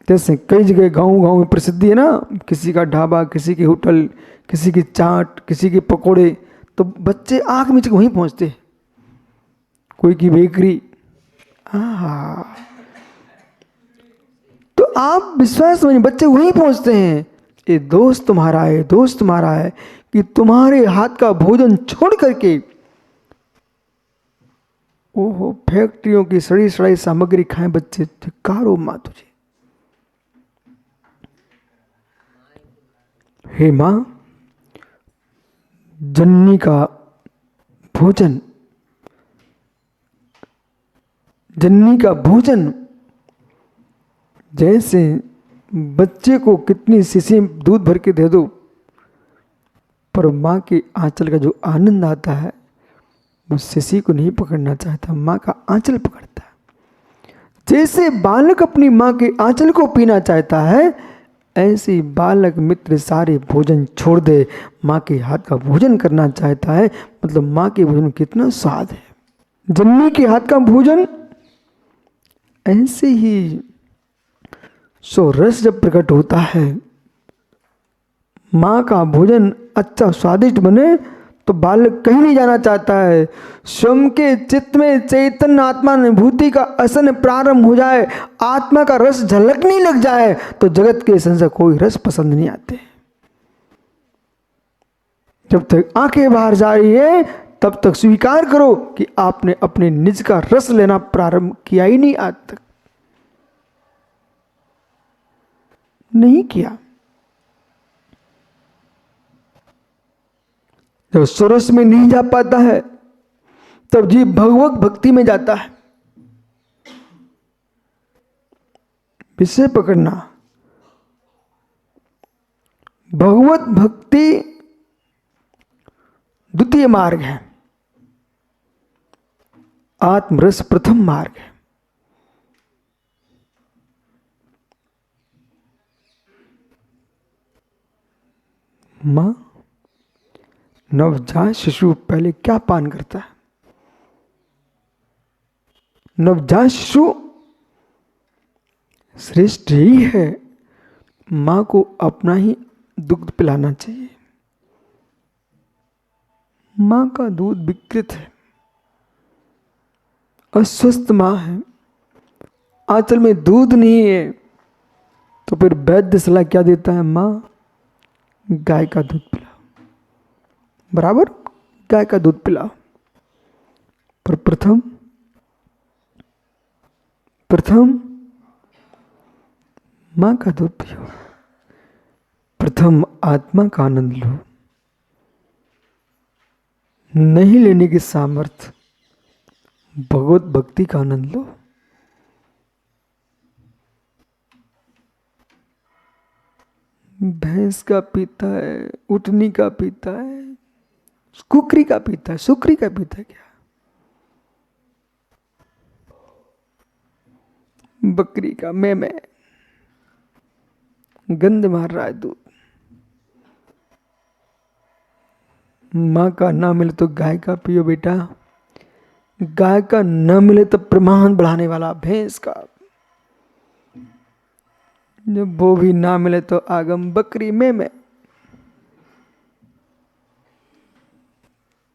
जैसे कई जगह गाँव गाँव में प्रसिद्धि है ना, किसी का ढाबा, किसी की होटल, किसी की चाट, किसी के पकोड़े, तो बच्चे आँख मीच के वहीं पहुँचते हैं। कोई की बेकरी, हाँ, तो आप विश्वास समझिए बच्चे वहीं पहुँचते हैं। ये दोस्त तुम्हारा है, दोस्त तुम्हारा है कि तुम्हारे हाथ का भोजन छोड़ करके ओहो फैक्ट्रियों की सड़ी सड़ाई सामग्री खाएं बच्चे। धिक्कारो माँ तुझे। हे माँ, जननी का भोजन, जननी का भोजन जैसे बच्चे को कितनी शीशी दूध भर के दे दो, पर माँ के आंचल का जो आनंद आता है वो शीशी को नहीं पकड़ना चाहता, माँ का आंचल पकड़ता है। जैसे बालक अपनी माँ के आंचल को पीना चाहता है, ऐसे बालक मित्र सारे भोजन छोड़ दे, माँ के हाथ का भोजन करना चाहता है। मतलब माँ के भोजन में कितना स्वाद है। जननी के हाथ का भोजन ऐसे ही सो रस जब प्रकट होता है, माँ का भोजन अच्छा स्वादिष्ट बने तो बालक कहीं नहीं जाना चाहता है। स्वयं के चित्त में चैतन्य आत्मा अनुभूति का असन प्रारंभ हो जाए, आत्मा का रस झलकने लग जाए, तो जगत के संसार कोई रस पसंद नहीं आते। जब तक आंखें बाहर जा रही है तब तक स्वीकार करो कि आपने अपने निज का रस लेना प्रारंभ किया ही नहीं, आज तक नहीं किया। जब सुरस में नहीं जा पाता है तब जीव भगवत भक्ति में जाता है। विषय पकड़ना, भगवत भक्ति द्वितीय मार्ग है, आत्मरस प्रथम मार्ग है। मां, नवजात शिशु पहले क्या पान करता है? नवजात शिशु श्रेष्ठ ही है, मां को अपना ही दुग्ध पिलाना चाहिए। मां का दूध विकृत है, अस्वस्थ मां है, आंचल में दूध नहीं है, तो फिर वैद्य सलाह क्या देता है? मां, गाय का दूध पिलाओ, बराबर गाय का दूध पिलाओ। पर प्रथम मां का दूध पियो, प्रथम आत्मा का आनंद लो। नहीं लेने की सामर्थ्य, भगवत भक्ति का आनंद लो। भैंस का पीता है, उटनी का पीता है, कुकरी का पीता है, सुकरी का पीता है, क्या बकरी का मैं गंध मार रहा है दूध। मां का ना मिले तो गाय का पियो बेटा, गाय का ना मिले तो प्रमाण बढ़ाने वाला भैंस का, जब वो भी ना मिले तो आगम बकरी में।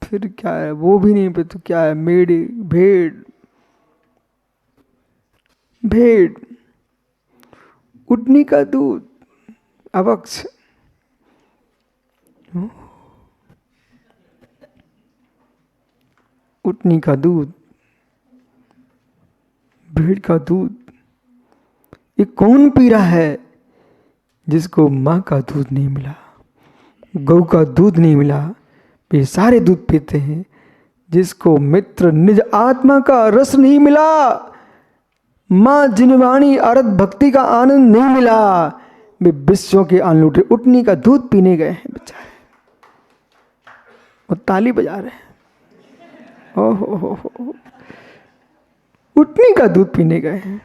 फिर क्या है, वो भी नहीं पे तो क्या है, मेढ़ी, भेड़, उटनी का दूध, अवक्ष, उटनी का दूध, भेड़ का दूध, ये कौन पी रहा है? जिसको माँ का दूध नहीं मिला, गौ का दूध नहीं मिला, ये सारे दूध पीते हैं। जिसको मित्र निज आत्मा का रस नहीं मिला, माँ जिनवाणी अरत भक्ति का आनंद नहीं मिला, वे विश्व के आनलूटे उटनी का दूध पीने गए हैं बेचारे। वो ताली बजा रहे हैं, ओहो, उटनी का दूध पीने गए हैं।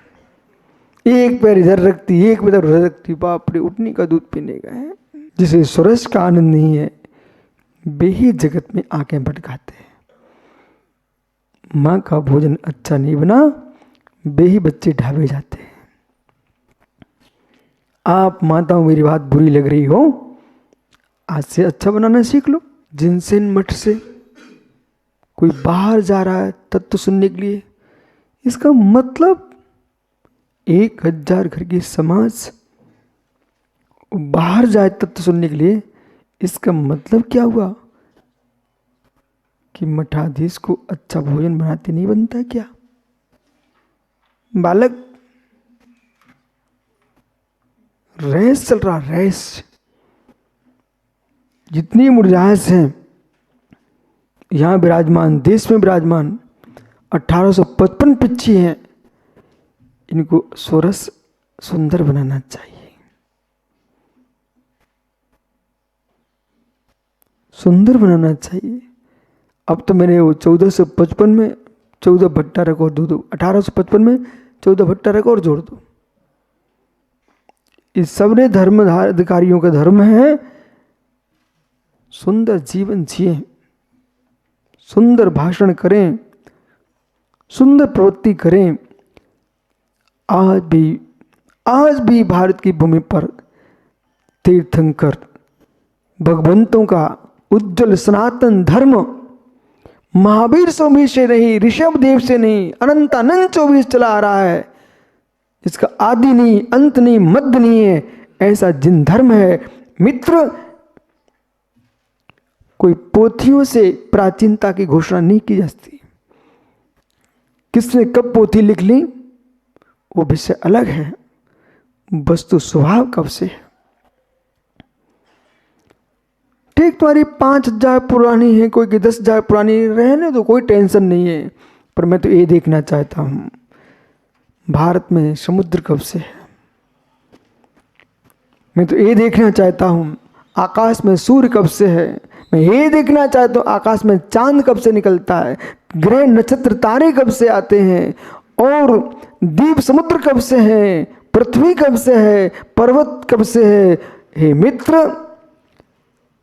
एक पैर इधर रखती, एक पैर उधर रखती, बाप रे, उटनी का दूध पीने गए हैं। जिसे सुरस का आनंद नहीं है, वे ही जगत में आंखें भटकाते हैं। माँ का भोजन अच्छा नहीं बना, वे ही बच्चे ढाबे जाते हैं। आप माताओं मेरी बात बुरी लग रही हो, आज से अच्छा बनाना सीख लो। जिनसेन मठ से कोई बाहर जा रहा है तत्व सुनने के लिए, इसका मतलब 1000 घर की समाज बाहर जाए तत्व सुनने के लिए, इसका मतलब क्या हुआ कि मठाधीश को अच्छा भोजन बनाते नहीं बनता क्या? बालक, रेस चल रहा, रेस। जितनी मुरझाइश हैं यहां विराजमान, देश में विराजमान 1855 पिच्छी हैं, इनको सोरस सुंदर बनाना चाहिए, सुंदर बनाना चाहिए। अब तो मैंने वो 1455 में 14 भट्टा रिकॉर्ड दो, 1855 में 14 भट्टा रिकॉर्ड जोड़ दो। इस सबने धर्म अधिकारियों का धर्म है सुंदर जीवन जिए, सुंदर भाषण करें, सुंदर प्रवृत्ति करें। आज भी भारत की भूमि पर तीर्थंकर भगवंतों का उज्जवल सनातन धर्म महावीर स्वामी से नहीं, ऋषभ देव से नहीं, अनंतानंद 24 चला आ रहा है, जिसका आदि नहीं, अंत नहीं, मध्य नहीं है। ऐसा जिन धर्म है मित्र, कोई पोथियों से प्राचीनता की घोषणा नहीं की जाती। किसने कब पोथी लिख ली वो विषय अलग है, वस्तु स्वभाव कब से है। ठीक तुम्हारी 5000 पुरानी है, कोई की 10,000 पुरानी, रहने तो कोई टेंशन नहीं है। पर मैं तो ये देखना चाहता हूं भारत में समुद्र कब से है। मैं तो ये देखना चाहता हूं आकाश में सूर्य कब से है। मैं ये देखना चाहता हूं आकाश में चांद कब से निकलता है, ग्रह नक्षत्र तारे कब से आते हैं, और द्वीप समुद्र कब से है, पृथ्वी कब से है, पर्वत कब से है। हे मित्र,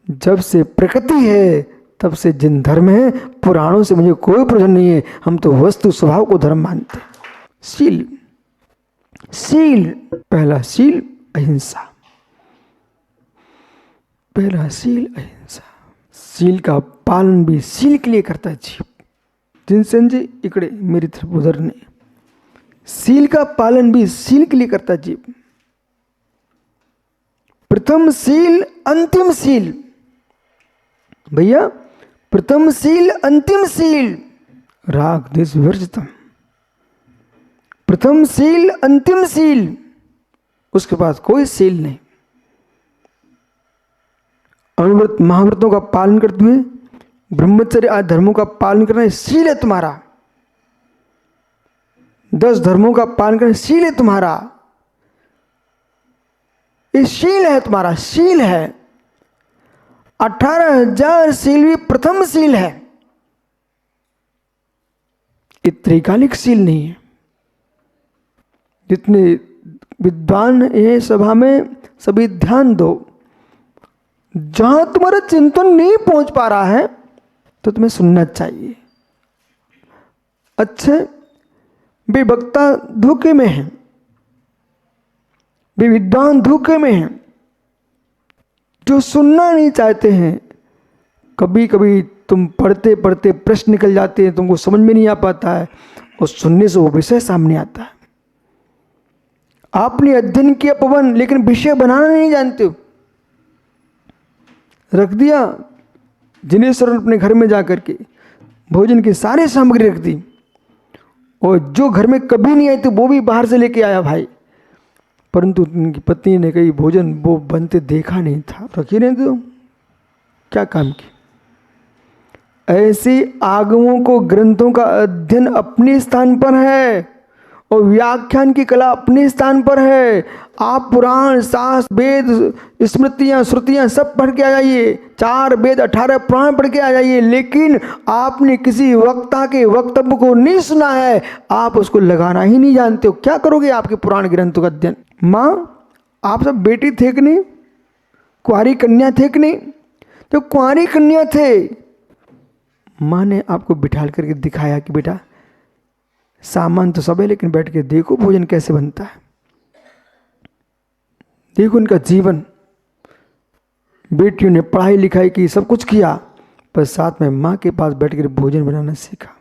जब से प्रकृति है तब से जिन धर्म है, पुराणों से मुझे कोई प्रयोजन नहीं है। हम तो वस्तु स्वभाव को धर्म मानते हैं। शील, शील, पहला शील अहिंसा, पहला शील अहिंसा। शील का पालन भी शील के लिए करता है जीव। जिनसेन जी इकड़े मेरी तरफ उधर नहीं, शील का पालन भी शील के लिए करता है जीव। प्रथम शील अंतिम शील, भैया प्रथम शील अंतिम शील, राग देश विवर्जितम। प्रथम शील अंतिम शील, उसके बाद कोई शील नहीं। अनुव्रत महाव्रतों का पालन करते हुए ब्रह्मचर्य आदि धर्मों का पालन करना शील है तुम्हारा। 10 धर्मों का पालन करना शील है तुम्हारा। ये शील है तुम्हारा, शील है। 18,000 शील भी प्रथम शील है, ये त्रिकालिक शील नहीं है। जितने विद्वान ये सभा में सभी ध्यान दो, जहां तुम्हारा चिंतन नहीं पहुंच पा रहा है तो तुम्हें सुनना चाहिए। अच्छे वे वक्ता धोखे में हैं, वे विद्वान धोखे में हैं, जो सुनना नहीं चाहते हैं। कभी कभी तुम पढ़ते पढ़ते प्रश्न निकल जाते हैं, तुमको समझ में नहीं आ पाता है, और सुनने से वो विषय सामने आता है। आपने अध्ययन किया पवन, लेकिन विषय बनाना नहीं जानते हो। रख दिया जिनेश्वर अपने घर में जाकर के भोजन की सारी सामग्री रख दी, और जो घर में कभी नहीं आए थे वो भी बाहर से लेके आया भाई। परंतु उनकी पत्नी ने कही भोजन वो बनते देखा नहीं था, रखी नहीं तो क्या काम की। ऐसे आगमों को ग्रंथों का अध्ययन अपने स्थान पर है, और व्याख्यान की कला अपने स्थान पर है। आप पुराण शास्त्र वेद स्मृतियाँ श्रुतियाँ सब पढ़ के आ जाइए, 4 वेद 18 पुराण पढ़ के आ जाइए, लेकिन आपने किसी वक्ता के वक्तव्य को नहीं सुना है, आप उसको लगाना ही नहीं जानते हो। क्या करोगे आपके पुराण ग्रंथों का अध्ययन। माँ, आप सब बेटी थे कि नहीं, कुंवारी कन्या थे कि नहीं। तो कुंवारी कन्या थे, माँ ने आपको बिठाल करके दिखाया कि बेटा सामान तो सब है, लेकिन बैठ के देखो भोजन कैसे बनता है। देखो उनका जीवन, बेटियों ने पढ़ाई लिखाई की, सब कुछ किया, पर साथ में माँ के पास बैठकर भोजन बनाना सीखा।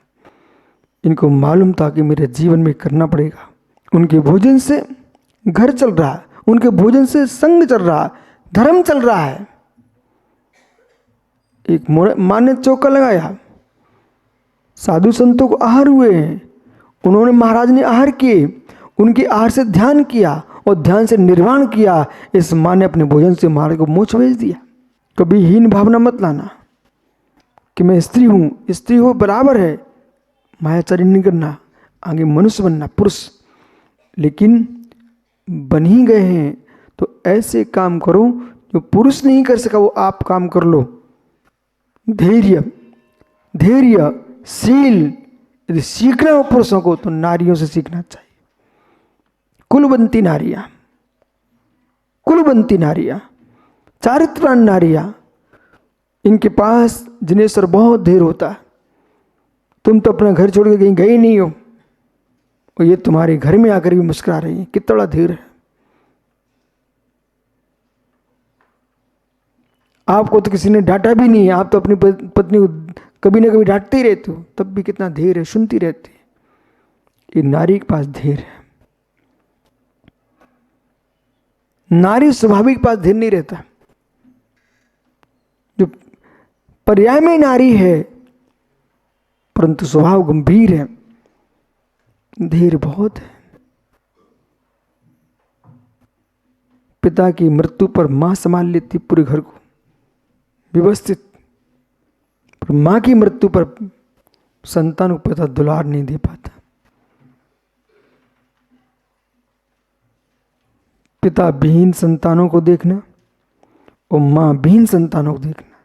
इनको मालूम था कि मेरे जीवन में करना पड़ेगा। उनके भोजन से घर चल रहा है, उनके भोजन से संग चल रहा है, धर्म चल रहा है। एक माँ ने चौका लगाया, साधु संतों को आहार हुए हैं, उन्होंने महाराज ने आहार किए, उनके आहार से ध्यान किया और ध्यान से निर्वाण किया। इस माँ ने अपने भोजन से महाराज को मोक्ष भेज दिया। कभी हीन भावना मत लाना कि मैं स्त्री हूँ, स्त्री हो बराबर है, मायाचारी नहीं करना, आगे मनुष्य बनना, पुरुष। लेकिन बन ही गए हैं तो ऐसे काम करो जो पुरुष नहीं कर सका वो आप काम कर लो। धैर्य, शील, यदि सीखना हो पुरुषों को तो नारियों से सीखना चाहिए। कुलवंती नारियां, चारित्रवान नारियां, इनके पास जिनेश्वर बहुत धैर्य होता है। तुम तो अपना घर छोड़ के कहीं गए नहीं हो और ये तुम्हारे घर में आकर भी मुस्कुरा रही है, कितना बड़ा धैर्य है। आपको तो किसी ने डांटा भी नहीं है, आप तो अपनी पत्नी को कभी ना कभी डांटते ही रहते हो, तब भी कितना धैर्य है, सुनती रहती है। ये नारी के पास धैर्य है। नारी स्वाभाविक पास धैर्य नहीं रहता। जो पर्याय में नारी है परंतु स्वभाव गंभीर है, धैर्य बहुत है। पिता की मृत्यु पर मां संभाल लेती पूरे घर को व्यवस्थित, पर मां की मृत्यु पर संतान को पिता दुलार नहीं दे पाता। पिता विहीन संतानों को देखना और मां विहीन संतानों को देखना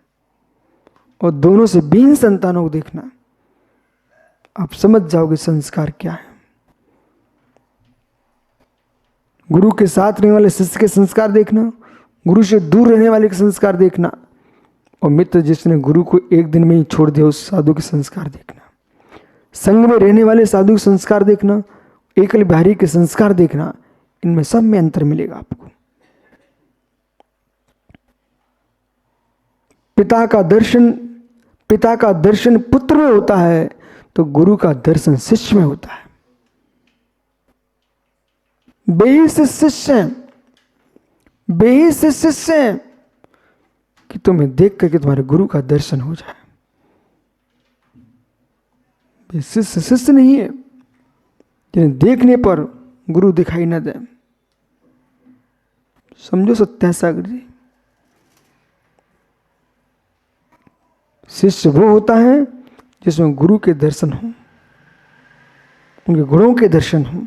और दोनों से विहीन संतानों को देखना, आप समझ जाओगे संस्कार क्या है। गुरु के साथ रहने वाले शिष्य के संस्कार देखना, गुरु से दूर रहने वाले के संस्कार देखना, और मित्र जिसने गुरु को एक दिन में ही छोड़ दिया उस साधु के संस्कार देखना, संग में रहने वाले साधु के संस्कार देखना, एकल बिहारी के संस्कार देखना, इनमें सब में अंतर मिलेगा आपको। पिता का दर्शन पुत्र में होता है तो गुरु का दर्शन शिष्य में होता है। बेहिस शिष्य कि तुम्हें देख करके तुम्हारे गुरु का दर्शन हो जाए। शिष्य नहीं है जिन्हें देखने पर गुरु दिखाई न दे। समझो सत्यासागर जी, शिष्य वो होता है जिसमें गुरु के दर्शन हो, उनके गुणों के दर्शन हो।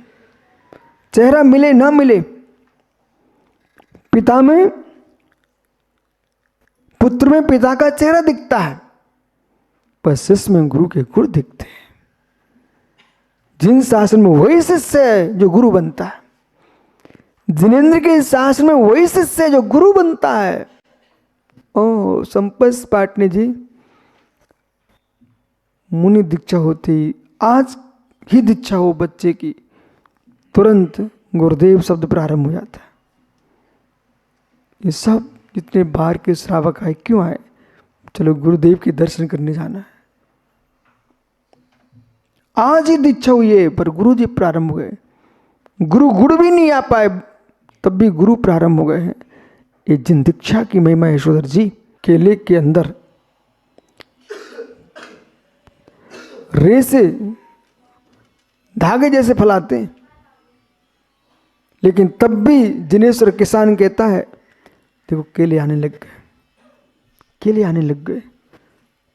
चेहरा मिले ना मिले, पिता में पुत्र में पिता का चेहरा दिखता है, पर शिष्य में गुरु के गुण दिखते हैं। जिन शासन में वही शिष्य है जो गुरु बनता है, जिनेंद्र के शासन में वही शिष्य है जो गुरु बनता है। ओ संपस पाटनी जी, मुनि दीक्षा होती, आज ही दीक्षा हो बच्चे की, तुरंत गुरुदेव शब्द प्रारंभ हो जाता है। ये सब जितने बाहर के श्रावक आए क्यों आए? चलो गुरुदेव के दर्शन करने जाना है। आज ही दीक्षा हुई है पर गुरु जी प्रारंभ हो गए, गुरु गुण भी नहीं आ पाए तब भी गुरु प्रारंभ हो गए हैं। ये जिन दीक्षा की महिमा यशोधर जी, केले के अंदर रेसे धागे जैसे फैलाते हैं, लेकिन तब भी जिनेश्वर किसान कहता है देखो केले आने लग गए,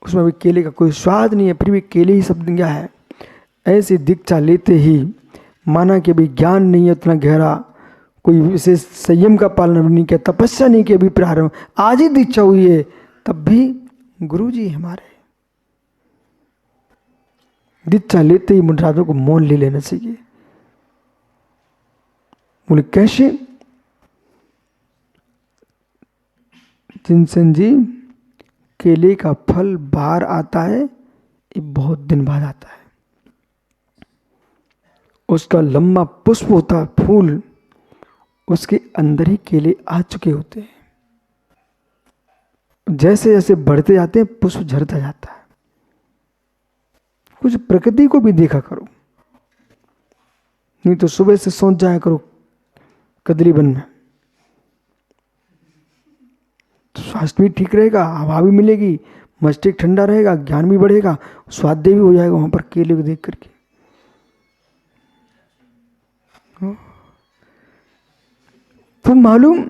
उसमें भी केले का कोई स्वाद नहीं है, फिर भी केले ही सब दिया है। ऐसी दीक्षा लेते ही माना कि अभी ज्ञान नहीं है उतना गहरा, कोई विशेष संयम का पालन नहीं किया, तपस्या नहीं की, अभी प्रारंभ, आज ही दीक्षा हुई है, तब भी गुरु जी हमारे। दीक्षा लेते ही मुंडराजों को मौन ले लेना चाहिए। बोले कैसे? जिनसन जी, केले का फल बाहर आता है, ये बहुत दिन बाद आता है। उसका लंबा पुष्प होता है, फूल, उसके अंदर ही केले आ चुके होते हैं। जैसे जैसे बढ़ते जाते हैं पुष्प झड़ता जाता है। कुछ प्रकृति को भी देखा करो, नहीं तो सुबह से सोच जाया करो कदली वन में, तो स्वास्थ्य भी ठीक रहेगा, हवा भी मिलेगी, मस्तिष्क ठंडा रहेगा, ज्ञान भी बढ़ेगा, स्वाध्याय भी हो जाएगा वहां पर केले को देख करके। तो मालूम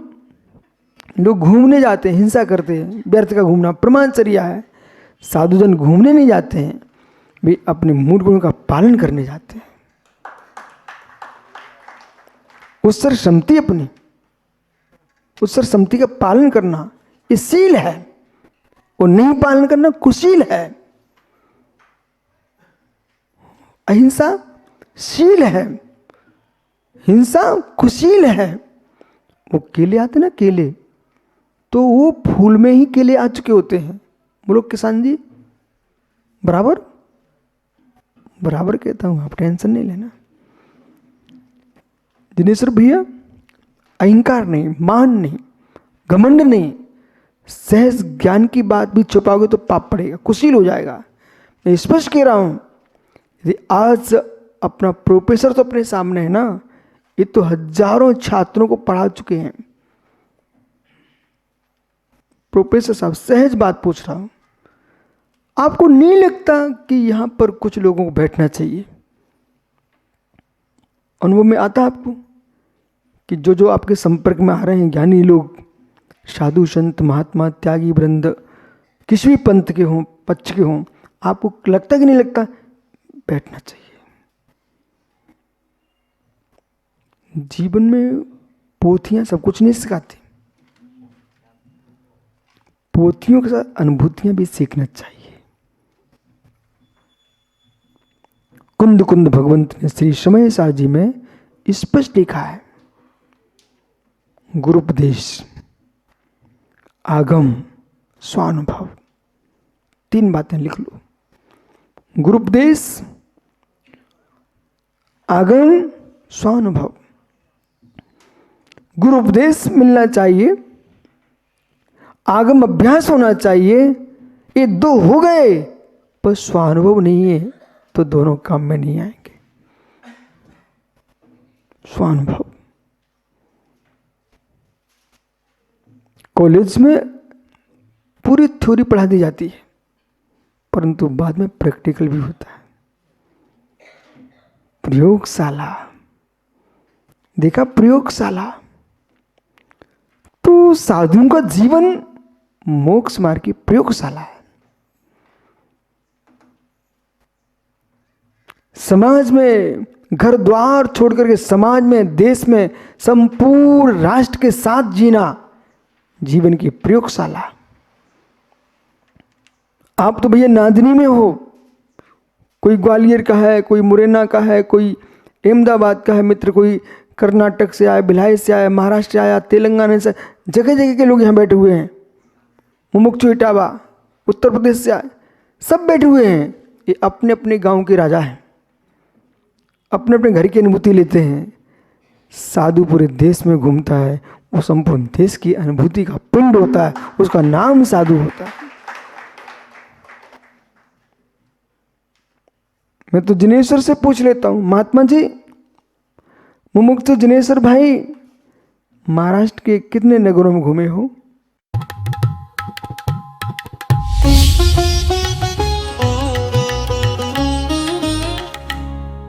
लोग घूमने जाते हैं, हिंसा करते हैं, व्यर्थ का घूमना प्रमाणचर्या है। साधुजन घूमने नहीं जाते हैं, वे अपने मूल गुणों का पालन करने जाते हैं। उत्सर सम्मति अपनी, उत्सर सम्मति का पालन करना ये शील है, और नहीं पालन करना कुशील है। अहिंसा शील है, हिंसा कुशील है। वो केले आते ना केले, तो वो फूल में ही केले आ चुके होते हैं। बोलो किसान जी, बराबर बराबर कहता हूं, आप टेंशन नहीं लेना। दिनेश्वर भैया, अहंकार नहीं, मान नहीं, घमंड नहीं, सहज ज्ञान की बात भी छुपाओगे तो पाप पड़ेगा, कुशील हो जाएगा। मैं स्पष्ट कह रहा हूं, यदि आज अपना प्रोफेसर तो अपने सामने है ना, ये तो हजारों छात्रों को पढ़ा चुके हैं। प्रोफेसर साहब सहज बात पूछ रहा हूं, आपको नहीं लगता कि यहां पर कुछ लोगों को बैठना चाहिए? अनुभव में आता आपको कि जो जो आपके संपर्क में आ रहे हैं ज्ञानी लोग, साधु संत महात्मा त्यागी वृंद, किसी भी पंथ के हों पक्ष के हों, आपको लगता कि नहीं लगता बैठना चाहिए? जीवन में पोथियां सब कुछ नहीं सिखाती, पोथियों के साथ अनुभूतियां भी सीखना चाहिए। कुंद कुंद भगवंत ने श्री समय सार जी में स्पष्ट लिखा है, गुरुपदेश, आगम, स्वानुभव, 3 बातें लिख लो। गुरुपदेश, आगम, स्वानुभव। गुरुपदेश मिलना चाहिए, आगम अभ्यास होना चाहिए, ये 2 हो गए, पर स्वानुभव नहीं है तो दोनों काम में नहीं आएंगे। स्वानुभव। कॉलेज में पूरी थ्योरी पढ़ा दी जाती है, परंतु बाद में प्रैक्टिकल भी होता है। प्रयोगशाला देखा, प्रयोगशाला। तो साधुओं का जीवन मोक्ष मार्ग की प्रयोगशाला है। समाज में घर द्वार छोड़ करके समाज में, देश में, संपूर्ण राष्ट्र के साथ जीना जीवन की प्रयोगशाला। आप तो भैया नादनी में हो, कोई ग्वालियर का है, कोई मुरैना का है, कोई अहमदाबाद का है मित्र, कोई कर्नाटक से आया, भिलाई से आया, महाराष्ट्र से आया, तेलंगाना से, जगह जगह के लोग यहाँ बैठे हुए हैं। मुमुक्षु इटावा उत्तर प्रदेश से आए, सब बैठे हुए हैं। ये अपने अपने गांव के राजा हैं, अपने अपने घर की अनुभूति लेते हैं। साधु पूरे देश में घूमता है, वो संपूर्ण देश की अनुभूति का पिंड होता है, उसका नाम साधु होता है। मैं तो जिनेश्वर से पूछ लेता हूं, महात्मा जी, मुमुक्षु जिनेश्वर भाई, महाराष्ट्र के कितने नगरों में घूमे हो?